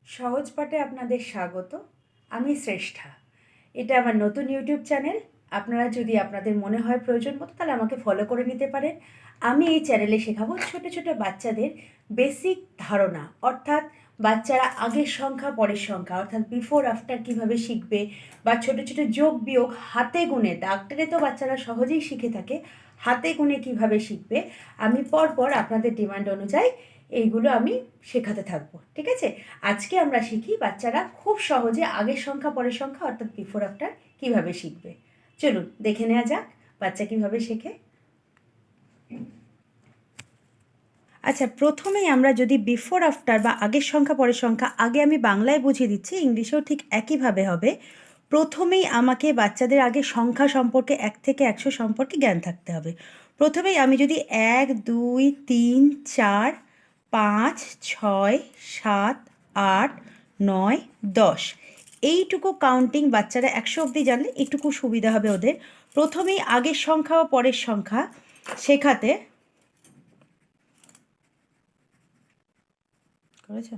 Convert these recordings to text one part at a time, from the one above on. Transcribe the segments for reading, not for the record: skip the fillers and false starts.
সহজ পাঠে আপনাদের স্বাগত। আমি শ্রেষ্ঠা। এটা আমার নতুন ইউটিউব চ্যানেল। আপনারা যদি আপনাদের মনে হয় প্রয়োজন মতো তাহলে আমাকে ফলো করে নিতে পারেন। আমি এই চ্যানেলে শেখাবো ছোট ছোট বাচ্চাদের বেসিক ধারণা, অর্থাৎ বাচ্চারা আগের সংখ্যা পরের সংখ্যা অর্থাৎ বিফোর আফটার কীভাবে শিখবে, বা ছোট ছোট যোগ বিয়োগ হাতে গুণে, দাগ টেনে তো বাচ্চারা সহজেই শিখে থাকে, হাতে গুণে কীভাবে শিখবে আমি পরপর আপনাদের ডিমান্ড অনুযায়ী এইগুলো আমি শেখাতে থাকবো। ঠিক আছে? আজকে আমরা শিখি বাচ্চারা খুব সহজে আগের সংখ্যা পরের সংখ্যা অর্থাৎ বিফোর আফটার কীভাবে শিখবে। চলুন দেখে নেওয়া যাক বাচ্চা কীভাবে শেখে। আচ্ছা, প্রথমেই আমরা যদি বিফোর আফটার বা আগের সংখ্যা পরের সংখ্যা, আগে আমি বাংলায় বুঝিয়ে দিচ্ছি, ইংলিশেও ঠিক একইভাবে হবে। প্রথমেই আমাকে বাচ্চাদের আগে সংখ্যা সম্পর্কে 1 থেকে 100 সম্পর্কে জ্ঞান থাকতে হবে। প্রথমেই আমি যদি 1 2 3 4 5 6 7 8 9 10 এইটুকু কাউন্টিং বাচ্চারা 100 অবধি জানলে এইটুকু সুবিধা হবে ওদের। প্রথমেই আগের সংখ্যা ও পরের সংখ্যা শেখাতে করেছ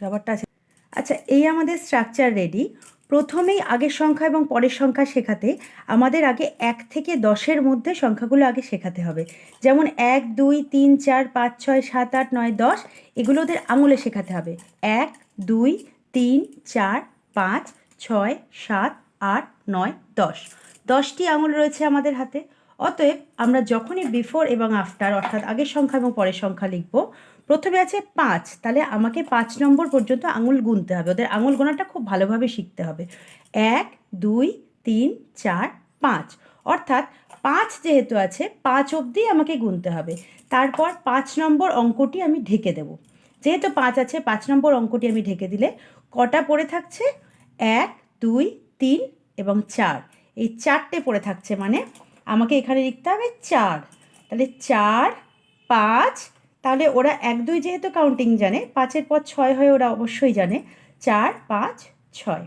রাবারটা আছে। আচ্ছা, এই আমাদের স্ট্রাকচার রেডি। প্রথমেই আগের সংখ্যা এবং পরের সংখ্যা শেখাতে আমাদের আগে 1 থেকে 10-এর মধ্যে সংখ্যাগুলো আগে শেখাতে হবে। যেমন 1 2 3 4 5 6 7 8 9 10 এগুলো ওদের আঙুলে শেখাতে হবে। 1 2 3 4 5 6 7 8 9 10 10টি আঙুল রয়েছে আমাদের হাতে। অতএব আমরা যখনই বিফোর এবং আফটার অর্থাৎ আগের সংখ্যা এবং পরের সংখ্যা লিখব, প্রথমে আছে 5, তাহলে আমাকে 5 নম্বর পর্যন্ত আঙুল গুনতে হবে। ওদের আঙুল গোনাটা খুব ভালোভাবে শিখতে হবে। 1 2 3 4 5 অর্থাৎ 5 যেহেতু আছে 5 অবধি আমাকে গুনতে হবে। তারপর 5 নম্বর অঙ্কটি আমি ঢেকে দেব। যেহেতু 5 আছে 5 নম্বর অঙ্কটি আমি ঢেকে দিলে কটা পড়ে থাকছে? 1 2 3 এবং 4, এই 4টে পড়ে থাকছে, মানে আমাকে এখানে লিখতে হবে 4। তাহলে 4 5, তাহলে ওরা 1 2 যেহেতু কাউন্টিং জানে, 5-এর পর 6 হয় ওরা অবশ্যই জানে। 4 5 6,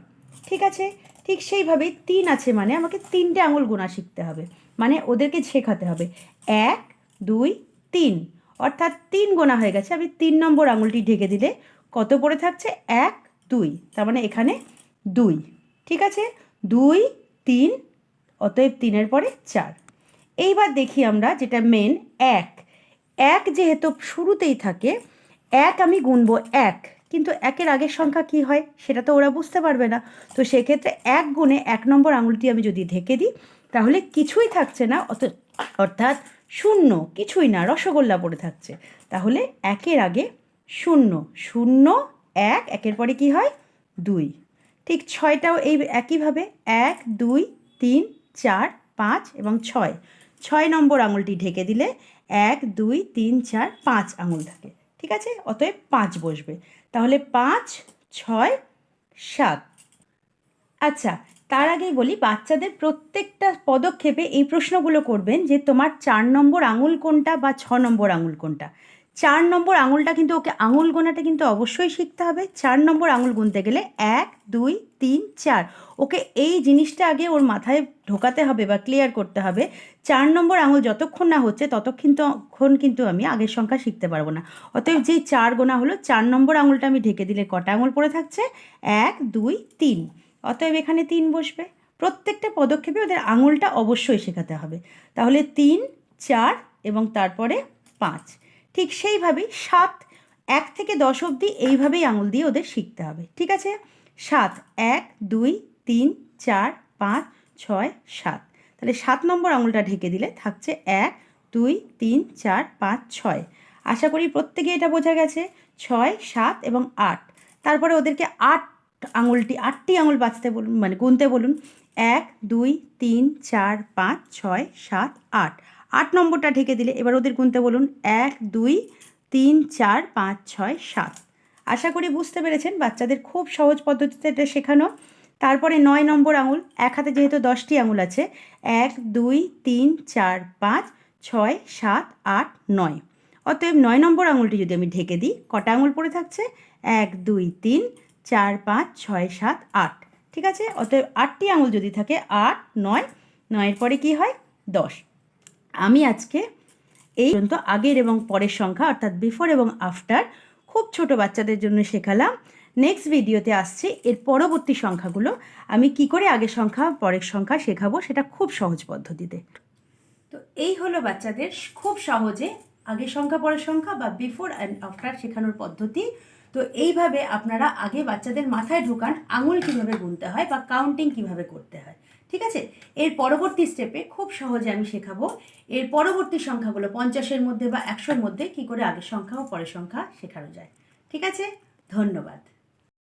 ঠিক আছে। ঠিক সেইভাবেই 3 আছে, মানে আমাকে 3টে আঙুল গোনা শিখতে হবে, মানে ওদেরকে শেখাতে হবে 1 2 3, অর্থাৎ 3 গোনা হয়ে গেছে। আমি 3 নম্বর আঙুলটি ঢেকে দিলে কত পড়ে থাকছে? 1 2, তার মানে এখানে 2, ঠিক আছে। 2 3, অতএব 3-এর পরে 4। এইবার দেখি আমরা যেটা মেন, 1 1 যেহেতু শুরুতেই থাকে, 1 আমি গুনবো 1, কিন্তু 1-এর আগের সংখ্যা কী হয় সেটা তো ওরা বুঝতে পারবে না। তো সেক্ষেত্রে 1 গুণে 1 নম্বর আঙুলটি আমি যদি ঢেকে দিই তাহলে কিছুই থাকছে না, অর্থাৎ 0, কিছুই না, রসগোল্লা পড়ে থাকছে। তাহলে 1-এর আগে 0 0 1, 1-এর পরে কী হয়? 2। ঠিক 6টাও এই একইভাবে 1 2 3 4 5 এবং 6, 6 নম্বর আঙুলটি ঢেকে দিলে 1 2 3 4 5 আঙুল থাকে, ঠিক আছে। অতএব 5 বসবে। তাহলে 5 6 7। আচ্ছা, তার আগেই বলি বাচ্চাদের প্রত্যেকটা পদক্ষেপে এই প্রশ্নগুলো করবেন যে তোমার 4 নম্বর আঙুল কোনটা বা 6 নম্বর আঙুল কোনটা। 4 নম্বর আঙুলটা কিন্তু ওকে আঙুল গোনাটা কিন্তু অবশ্যই শিখতে হবে। 4 নম্বর আঙুল গুনতে গেলে 1 2 3 4, ওকে এই জিনিসটা আগে ওর মাথায় ঢোকাতে হবে বা ক্লিয়ার করতে হবে। 4 নম্বর আঙুল যতক্ষণ না হচ্ছে ততক্ষণ কিন্তু আমি আগের সংখ্যা শিখতে পারবো না। অতএব যেই 4 গোনা হলো, 4 নম্বর আঙুলটা আমি ঢেকে দিলে কটা আঙুল পড়ে থাকছে? 1 2 3, অতএব এখানে 3 বসবে। প্রত্যেকটা পদক্ষেপে ওদের আঙুলটা অবশ্যই শেখাতে হবে। তাহলে 3 4 এবং তারপরে 5। ঠিক সেইভাবেই 7 1 থেকে 10 অবধি এইভাবেই আঙুল দিয়ে ওদের শিখতে হবে, ঠিক আছে। 7 1 2 3 4 5 6 7, তাহলে 7 নম্বর আঙুলটা ঢেকে দিলে থাকছে 1 2 3 4 5 6। আশা করি প্রত্যেকে এটা বোঝা গেছে। 6 7 এবং 8, তারপরে ওদেরকে 8টি আঙুল বাঁচতে বলুন, মানে গুনতে বলুন। 1 2 3 4 5 6 7 8, 8 নম্বরটা ঢেকে দিলে এবার ওদের গুনতে বলুন 1 2 3 4 5 6 7। আশা করি বুঝতে পেরেছেন, বাচ্চাদের খুব সহজ পদ্ধতিতে এটা শেখানো। তারপরে 9 নম্বর আঙুল, এক হাতে যেহেতু 10টি আঙুল আছে, 1 2 3 4 5 6 7 8 9, অতএব 9 নম্বর আঙুলটি যদি আমি ঢেকে দিই কটা আঙুল পড়ে থাকছে? 1 2 3 4 5 6 7 8, ঠিক আছে। অতএব 8টি আঙুল যদি থাকে 8 9, 9-এর পরে কী হয়? 10। আমি আজকে এই পর্যন্ত আগের এবং পরের সংখ্যা অর্থাৎ বিফোর এবং আফটার খুব ছোট বাচ্চাদের জন্য শেখালাম। নেক্সট ভিডিওতে আসছে এর পরবর্তী সংখ্যাগুলো আমি কি করে আগের সংখ্যা পরের সংখ্যা শেখাবো, সেটা খুব সহজ পদ্ধতিতে। তো এই হলো বাচ্চাদের খুব সহজে আগের সংখ্যা পরের সংখ্যা বা বিফোর অ্যান্ড আফটার শেখানোর পদ্ধতি। তো এইভাবে আপনারা আগে বাচ্চাদের মাথায় ঢোকান আঙুল কীভাবে গুনতে হয় বা কাউন্টিং কীভাবে করতে হয়। ঠিক আছে, এর পরবর্তী স্টেপে খুব সহজে আমি শেখাবো এর পরবর্তী সংখ্যাগুলো 50-এর মধ্যে বা 100-এর মধ্যে কী করে আগের সংখ্যা ও পরের সংখ্যা শেখানো যায়। ঠিক আছে, ধন্যবাদ।